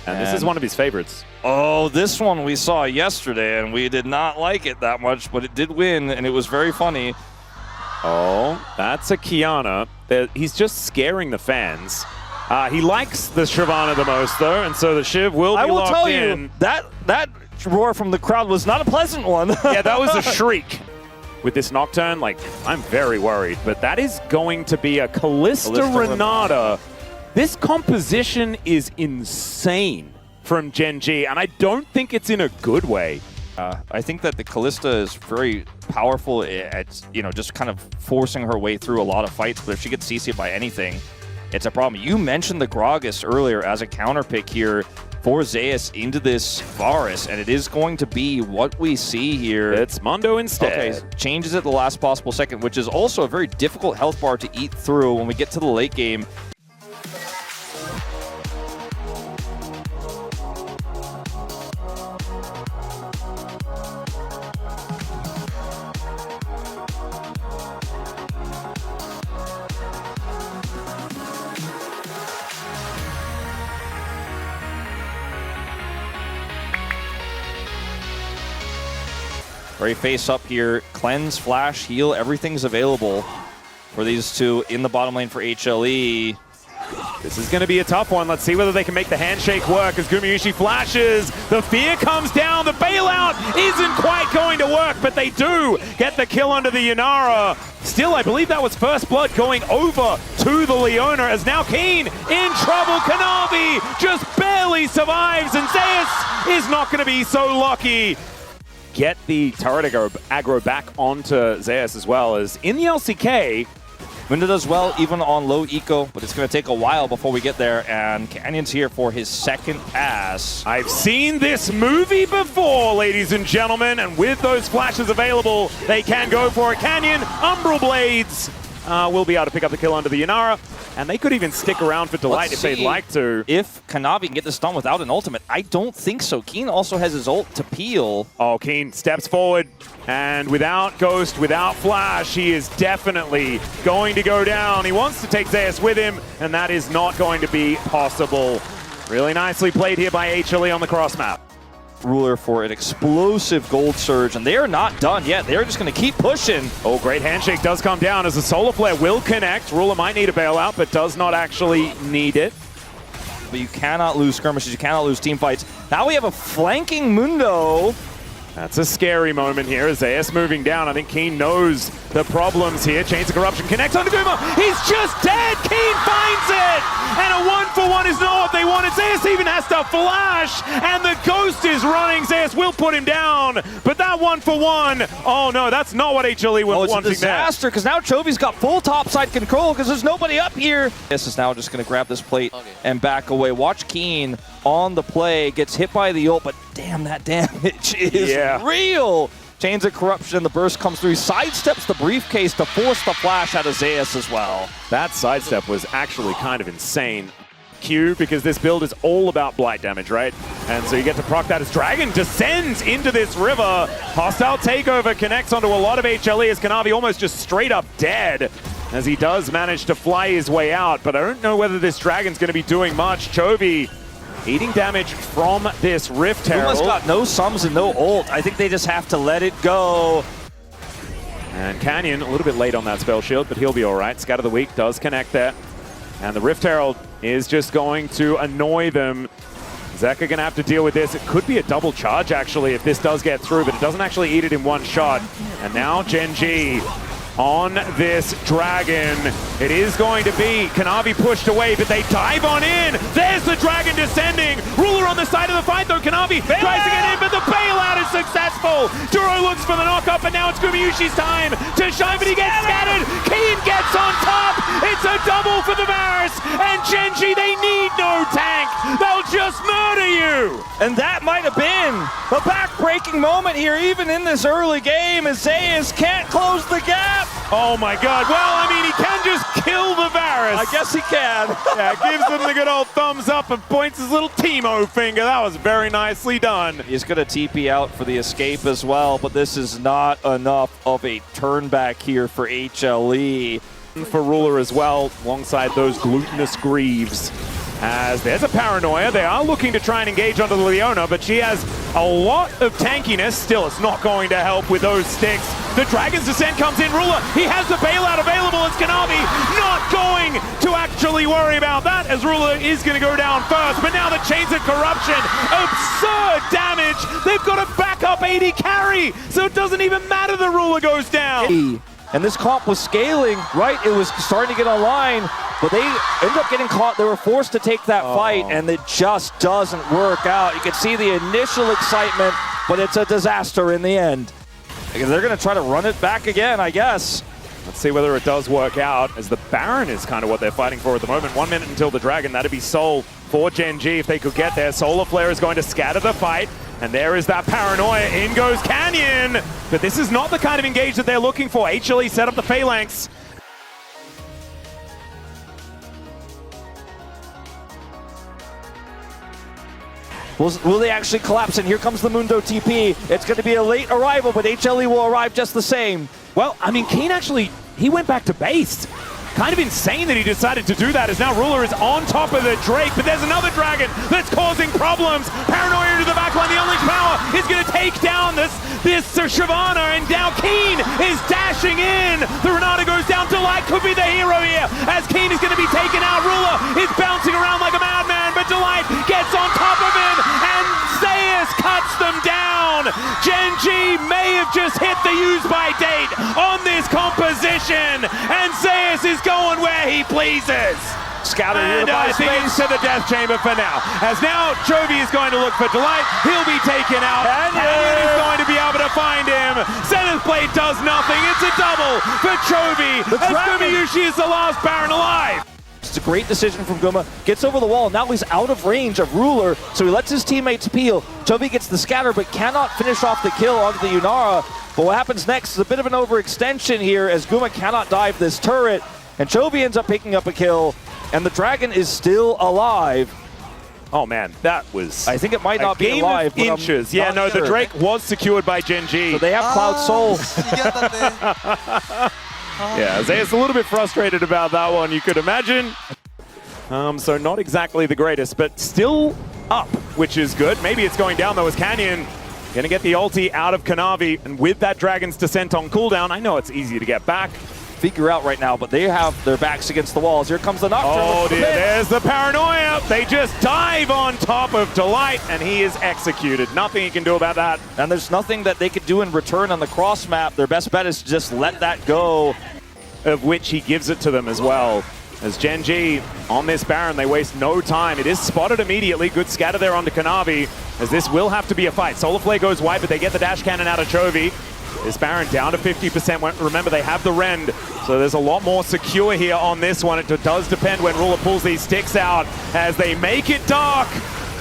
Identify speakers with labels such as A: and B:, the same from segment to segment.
A: And this is one of his favorites.
B: Oh, this one we saw yesterday, and we did not like it that much, but it did win, and it was very funny.
A: Oh, that's a Kiana. He's just scaring the fans. He likes the Shyvana the most, though, and so the Shiv will be locked in.
B: I will tell you, that roar from the crowd was not a pleasant one.
A: Yeah, that was a shriek. With this Nocturne, like, I'm very worried, but that is going to be a Callista Renata. This composition is insane from Gen G, and I don't think it's in a good way.
B: I think that the Callista is very powerful at, just kind of forcing her way through a lot of fights, but if she gets CC'd by anything, it's a problem. You mentioned the Gragas earlier as a counter pick here for Zeus into this Varus, and it is going to be what we see here.
A: It's Mondo instead.
B: Okay, changes at the last possible second, which is also a very difficult health bar to eat through when we get to the late game. Very face up here. Cleanse, flash, heal, everything's available for these two in the bottom lane for HLE.
A: This is going to be a tough one. Let's see whether they can make the handshake work as Gumayusi flashes. The fear comes down. The bailout isn't quite going to work, but they do get the kill under the Yanara. Still, I believe that was first blood going over to the Leona, as now Keen in trouble. Kanavi just barely survives, and Zeus is not going to be so lucky. Get the turret aggro back onto Zeus as well, as in the LCK,
B: Winda does well even on low eco, but it's going to take a while before we get there, and Canyon's here for his second pass.
A: I've seen this movie before, ladies and gentlemen, and with those flashes available, they can go for it. Canyon, Umbral Blades will be able to pick up the kill under the Yanara, and they could even stick around for Delight if they'd like to.
B: If Kanavi can get this done without an ultimate, I don't think so. Keen also has his ult to peel.
A: Oh, Keen steps forward, and without Ghost, without Flash, he is definitely going to go down. He wants to take Zeus with him, and that is not going to be possible. Really nicely played here by HLE on the cross map.
B: Ruler for an explosive gold surge, and they are not done yet. They're just going to keep pushing.
A: Oh, great handshake does come down as the solar flare will connect. Ruler might need a bailout, but does not actually need it.
B: But you cannot lose skirmishes. You cannot lose team fights. Now we have a flanking Mundo.
A: That's a scary moment here as Zeus moving down. I think Keen knows the problems here. Chains of Corruption connects onto Guma. He's just dead. Keen finds it. And a 1-for-1 is not what they wanted. Zeus even has to flash. And the Ghost is running. Zeus will put him down. But that 1-for-1, oh no, that's not what HLE was wanting there.
B: It's a disaster because now Chovy's got full topside control because there's nobody up here. This is now just going to grab this plate and back away. Watch Keen on the play, gets hit by the ult, but damn, that damage is real. Chains of Corruption, the burst comes through, sidesteps the briefcase to force the flash out of Zeus as well.
A: That sidestep was actually kind of insane. Q, because this build is all about blight damage, right? And so you get to proc that as Dragon descends into this river. Hostile takeover connects onto a lot of HLE as Kanavi almost just straight up dead, as he does manage to fly his way out. But I don't know whether this Dragon's going to be doing much. Chovy eating damage from this Rift Herald.
B: Puma's got no sums and no ult. I think they just have to let it go.
A: And Canyon, a little bit late on that spell shield, but he'll be all right. Scatter the Weak does connect there. And the Rift Herald is just going to annoy them. Zeka going to have to deal with this. It could be a double charge, actually, if this does get through, but it doesn't actually eat it in one shot. And now Gen G on this Dragon. It is going to be Kanavi pushed away, but they dive on in. There's the Dragon descending. Ruler on the side of the fight, though. Kanavi tries to get in, but the bailout is successful. Duro looks for the knock-up, and now it's Gumayushi's time to shine, but he gets scattered. Keen gets on top. It's a double for the Varus, and Gen G, they need no tank. They'll just murder you.
B: And that might have been a back-breaking moment here, even in this early game, as Zeus can't close the gap.
A: Oh my god, well, I mean, he can just kill the Varus.
B: I guess he can.
A: Yeah, gives them the good old thumbs up and points his little Teemo finger. That was very nicely done.
B: He's going to TP out for the escape as well, but this is not enough of a turn back here for HLE.
A: For Ruler as well, alongside those glutinous Greaves. As there's a Paranoia. They are looking to try and engage onto Leona, but she has a lot of tankiness. Still, it's not going to help with those sticks. The Dragon's Descent comes in. Ruler, he has the bailout available as Kanavi. Not going to actually worry about that, as Ruler is going to go down first. But now the Chains of Corruption. Absurd damage. They've got a backup 80 carry, so it doesn't even matter the Ruler goes down.
B: And this comp was scaling, right? It was starting to get online, but they ended up getting caught. They were forced to take that fight, and it just doesn't work out. You can see the initial excitement, but it's a disaster in the end. Because they're going to try to run it back again, I guess.
A: Let's see whether it does work out, as the Baron is kind of what they're fighting for at the moment. 1 minute until the Dragon. That'd be Soul for Gen G if they could get there. Solar Flare is going to scatter the fight. And there is that Paranoia. In goes Canyon. But this is not the kind of engage that they're looking for. HLE set up the phalanx.
B: Will they actually collapse? And here comes the Mundo TP. It's going to be a late arrival, but HLE will arrive just the same.
A: Well, I mean, Keen actually, he went back to base. Kind of insane that he decided to do that, as now Ruler is on top of the Drake, but there's another Dragon that's causing problems. Paranoia into the backline. The Unleashed Power is going to take down this Shyvana, and now Keen is dashing in. The Renata goes down. Delight could be the hero here, as Keen is going to be taken out. Ruler is bouncing around like a madman, but Delight gets on top of him, and Zeus cuts them down. Gen G may have just hit the use-by date on this composition, and Zeus is going where he pleases.
B: Scatter
A: and I think it's to the death chamber for now. As now Chovy is going to look for Delight. He'll be taken out. Canyon is going to be able to find him. Zenith Blade does nothing. It's a double for Chovy. As Gumayushi is the last Baron alive.
B: It's a great decision from Guma. Gets over the wall. Now he's out of range of Ruler, so he lets his teammates peel. Chovy gets the scatter, but cannot finish off the kill onto the Yunara. But what happens next is a bit of an overextension here, as Guma cannot dive this turret, and Chovy ends up picking up a kill, and the Dragon is still alive.
A: Oh man, that was...
B: I think it might not be alive.
A: Game of inches. Yeah, no, the Drake was secured by Gen G.
B: So they have Cloud Soul.
A: Yeah, Zeus a little bit frustrated about that one, you could imagine. So not exactly the greatest, but still up, which is good. Maybe it's going down though, as Canyon gonna get the ulti out of Kanavi, and with that Dragon's Descent on cooldown, I know it's easy to get back.
B: Figure out right now, but they have their backs against the walls. Here comes the Nocturne.
A: Oh dear, there's the Paranoia. They just dive on top of Delight, and he is executed. Nothing he can do about that.
B: And there's nothing that they could do in return on the cross map. Their best bet is to just let that go.
A: Of which he gives it to them as well. As Gen G on this Baron, they waste no time. It is spotted immediately. Good scatter there onto Kanavi, as this will have to be a fight. Solar Flare goes wide, but they get the dash cannon out of Chovy. This Baron down to 50%. Remember, they have the Rend, so there's a lot more secure here on this one. It does depend when Ruler pulls these sticks out, as they make it dark.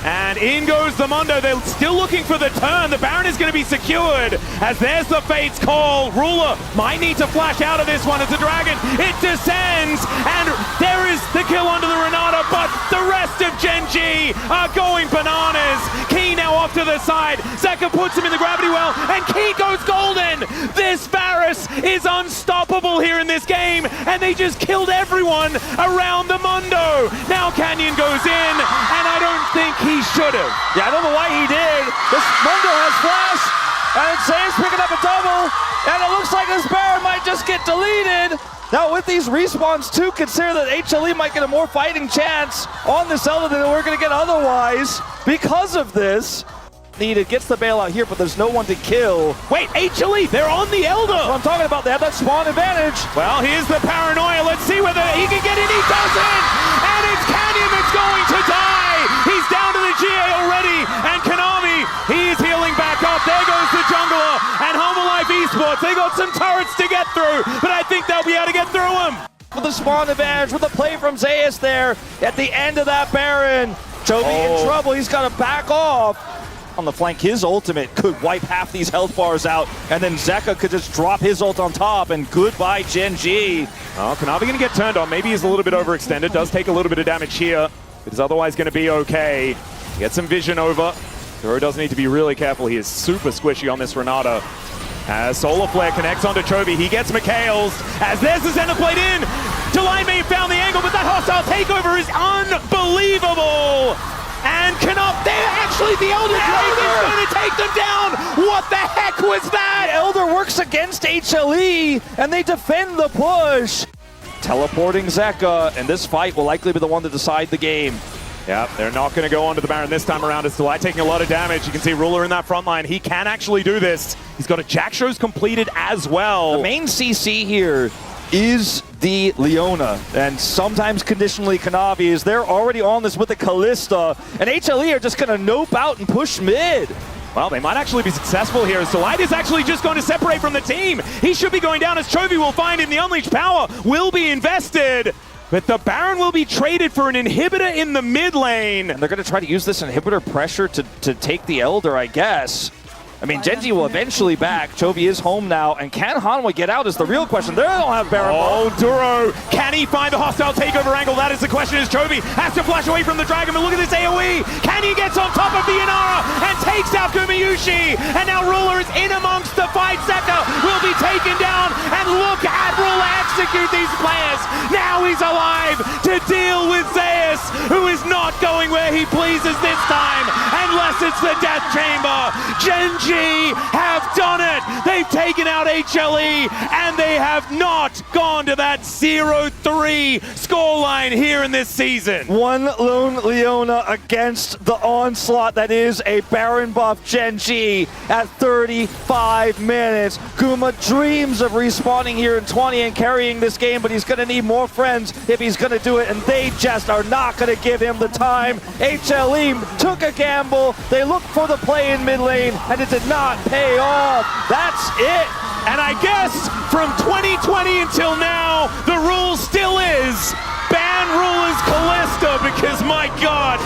A: And in goes the Mundo. They're still looking for the turn. The Baron is going to be secured, as there's the Fate's call. Ruler might need to flash out of this one as the Dragon. It descends, and there is the kill onto the Renata, but the rest of Gen G are going bananas. Key now off to the side. Zeka puts him in the gravity well, and Key goes golden. This Varus is unstoppable here in this game, and they just killed everyone around the Mundo. Now Canyon goes in, and I don't think he should have.
B: Yeah, I don't know why he did. This Mundo has flash, and Zeus picking up a double, and it looks like this Baron might just get deleted. Now with these respawns too, consider that HLE might get a more fighting chance on this Zelda than we're going to get otherwise because of this. Needed, gets the bailout here, but there's no one to kill.
A: Wait, HLE, they're on the Elder.
B: That's what I'm talking about. They have that spawn advantage.
A: Well, here's the Paranoia. Let's see whether he can get in. He doesn't, and it's Canyon that's going to die. He's down to the GA already, and Konami, he's healing back up. There goes the Jungler, and Home Alive Esports. They got some turrets to get through, but I think they'll be able to get through them.
B: With the spawn advantage, with the play from Zeus there at the end of that Baron. Chovy in trouble. He's got to back off. On the flank, his ultimate could wipe half these health bars out, and then Zeka could just drop his ult on top, and goodbye Gen G.
A: Oh, Kanavi going to get turned on. Maybe he's a little bit overextended. Does take a little bit of damage here, but is otherwise going to be okay. Get some vision over. Hero does need to be really careful. He is super squishy on this Renata. As Solar Flare connects onto Chovy, he gets Mikhail's, as there's the Zenith Blade in. Delight may have found the angle, but that hostile takeover is unbelievable. And actually the Elder Dragon is going to take them down. What the heck was that?
B: Elder works against HLE, and they defend the push. Teleporting Zeka, and this fight will likely be the one to decide the game.
A: Yeah, they're not going to go onto the Baron this time around. It's Delight taking a lot of damage. You can see Ruler in that front line. He can actually do this. He's got a Jack Shows completed as well.
B: The main CC here is the Leona, and sometimes conditionally Kanavi is they're already on this with the Callista, and HLE are just going to nope out and push mid.
A: Well, they might actually be successful here, as Delight is actually just going to separate from the team. He should be going down, as Chovy will find him. The Unleashed Power will be invested, but the Baron will be traded for an inhibitor in the mid lane.
B: And they're going to try to use this inhibitor pressure to take the Elder, I guess. I mean, Genji will eventually back. Chovy is home now, and can Hanwha get out is the real question. They don't have Baron.
A: Oh, Duro, can he find the hostile takeover angle? That is the question, as Chovy has to flash away from the Dragon, but look at this AoE. Can he get on top of the Inara and takes out Gumayushi? And now Ruler is in amongst the fight. Zeka will be taken down, and look at Ruler execute these players. Now he's alive to deal with Zeus, who is not going where he pleases this time, unless it's the Death Chamber. Genji have done it. They've taken out HLE, and they have not gone to that 0-3 scoreline here in this season.
B: One lone Leona against the onslaught that is a Baron buff Genji at 35 minutes. Guma dreams of respawning here in 20 and carrying this game, but he's going to need more friends if he's going to do it, and they just are not going to give him the time. HLE took a gamble. They looked for the play in mid lane, and it did not pay off. That's it.
A: And I guess from 2020 until now, the rule still is ban Ruler's Callista, because my God.